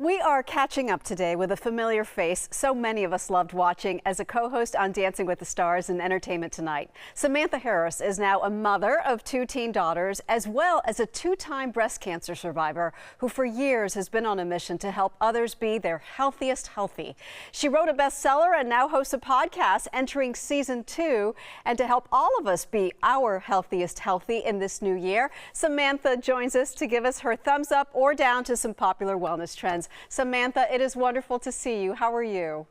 We are catching up today with a familiar face so many of us loved watching as a co-host on Dancing with the Stars and Entertainment Tonight. Samantha Harris is now a mother of 2 teen daughters, as well as a 2-time breast cancer survivor who for years has been on a mission to help others be their healthiest healthy. She wrote a bestseller and now hosts a podcast entering season 2. And to help all of us be our healthiest healthy in this new year, Samantha joins us to give us her thumbs up or down to some popular wellness trends. Samantha, it is wonderful to see you. How are you?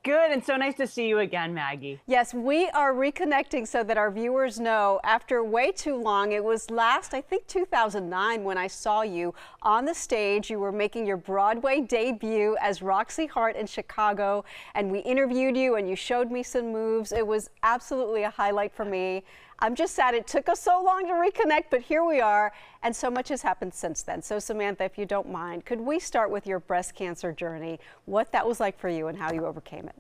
Good, and so nice to see you again, Maggie. Yes, we are reconnecting so that our viewers know after way too long. It was last, I think, 2009 when I saw you on the stage. You were making your Broadway debut as Roxy Hart in Chicago, and we interviewed you and you showed me some moves. It was absolutely a highlight for me. I'm just sad it took us so long to reconnect, but here we are, and so much has happened since then. So Samantha, if you don't mind, could we start with your breast cancer journey, what that was like for you and how you overcame it?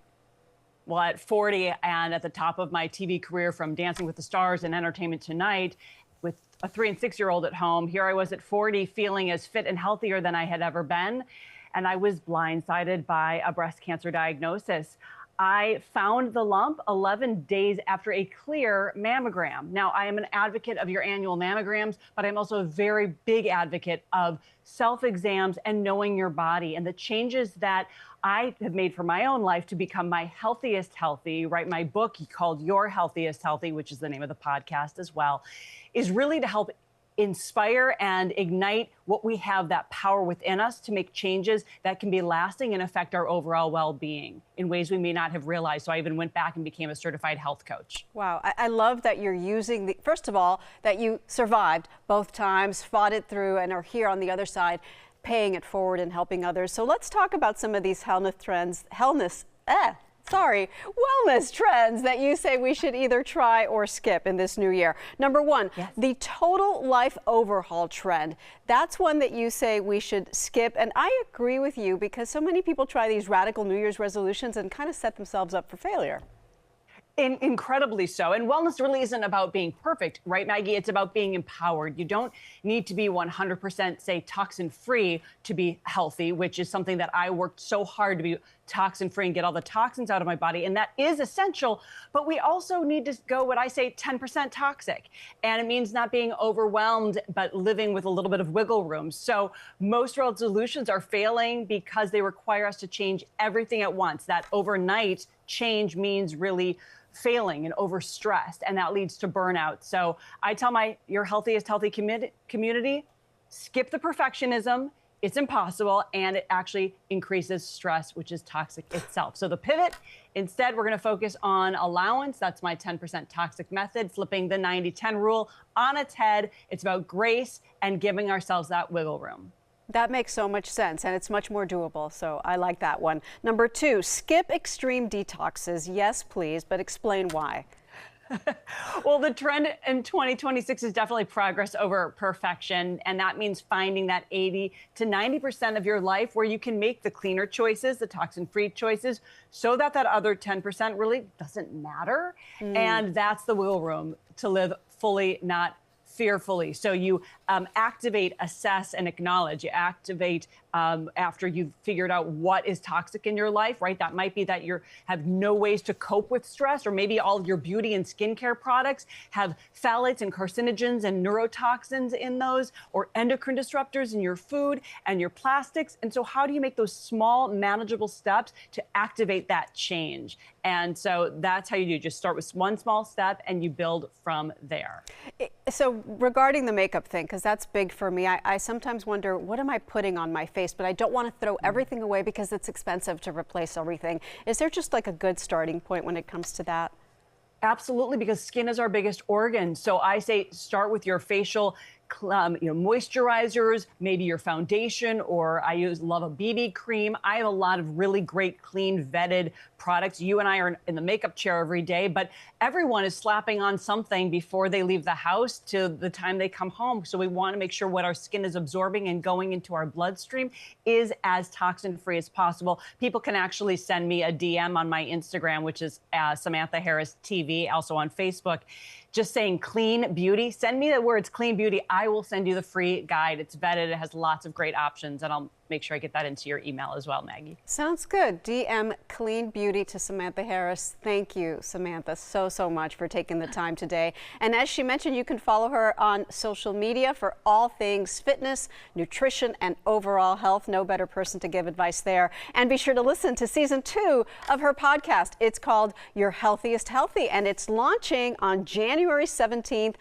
Well, at 40 and at the top of my TV career from Dancing with the Stars and Entertainment Tonight, with a 3- and 6-year-old at home, here I was at 40 feeling as fit and healthier than I had ever been, and I was blindsided by a breast cancer diagnosis. I found the lump 11 days after a clear mammogram. Now, I am an advocate of your annual mammograms, but I'm also a very big advocate of self-exams and knowing your body and the changes that I have made for my own life to become my healthiest healthy. Write my book called Your Healthiest Healthy, which is the name of the podcast as well, is really to help inspire and ignite what we have, that power within us to make changes that can be lasting and affect our overall well-being in ways we may not have realized. So I even went back and became a certified health coach. Wow, I love that you're using the, first of all, that you survived both times, fought it through, and are here on the other side, paying it forward and helping others. So let's talk about some of these wellness trends that you say we should either try or skip in this new year. Number one, yes, the total life overhaul trend. That's one that you say we should skip. And I agree with you because so many people try these radical New Year's resolutions and kind of set themselves up for failure. Incredibly so. And wellness really isn't about being perfect, right, Maggie? It's about being empowered. You don't need to be 100%, say, toxin-free to be healthy, which is something that I worked so hard to be toxin-free and get all the toxins out of my body. And that is essential. But we also need to go, what I say, 10% toxic. And it means not being overwhelmed, but living with a little bit of wiggle room. So most resolutions are failing because they require us to change everything at once. That overnight change means really failing and overstressed, and that leads to burnout. So I tell my Your Healthiest Healthy community, skip the perfectionism. It's impossible, and it actually increases stress, which is toxic itself. So the pivot, instead, we're going to focus on allowance. That's my 10% toxic method, flipping the 90-10 rule on its head. It's about grace and giving ourselves that wiggle room. That makes so much sense, and it's much more doable, so I like that one. Number 2, skip extreme detoxes. Yes, please, but explain why. Well, the trend in 2026 is definitely progress over perfection, and that means finding that 80 to 90% of your life where you can make the cleaner choices, the toxin-free choices, so that that other 10% really doesn't matter. And that's the wiggle room to live fully, not fearfully. So you activate, assess, and acknowledge. You activate after you've figured out what is toxic in your life, right? That might be that you have no ways to cope with stress, or maybe all of your beauty and skincare products have phthalates and carcinogens and neurotoxins in those, or endocrine disruptors in your food and your plastics. And so how do you make those small, manageable steps to activate that change? And so that's how you do. Just start with one small step and you build from there. So regarding the makeup thing, because that's big for me, I sometimes wonder, what am I putting on my face? But I don't want to throw everything away because it's expensive to replace everything. Is there just like a good starting point when it comes to that? Absolutely, because skin is our biggest organ. So I say start with your facial moisturizers, maybe your foundation, or I love a BB cream. I have a lot of really great, clean, vetted products. You and I are in the makeup chair every day, but everyone is slapping on something before they leave the house to the time they come home. So we want to make sure what our skin is absorbing and going into our bloodstream is as toxin-free as possible. People can actually send me a DM on my Instagram, which is Samantha Harris TV, also on Facebook, just saying clean beauty. Send me the words clean beauty. I will send you the free guide. It's vetted. It has lots of great options, and I'll make sure I get that into your email as well, Maggie. Sounds good. DM Clean Beauty to Samantha Harris. Thank you, Samantha, so much for taking the time today. And as she mentioned, you can follow her on social media for all things fitness, nutrition, and overall health. No better person to give advice there. And be sure to listen to season 2 of her podcast. It's called Your Healthiest Healthy, and it's launching on January 17th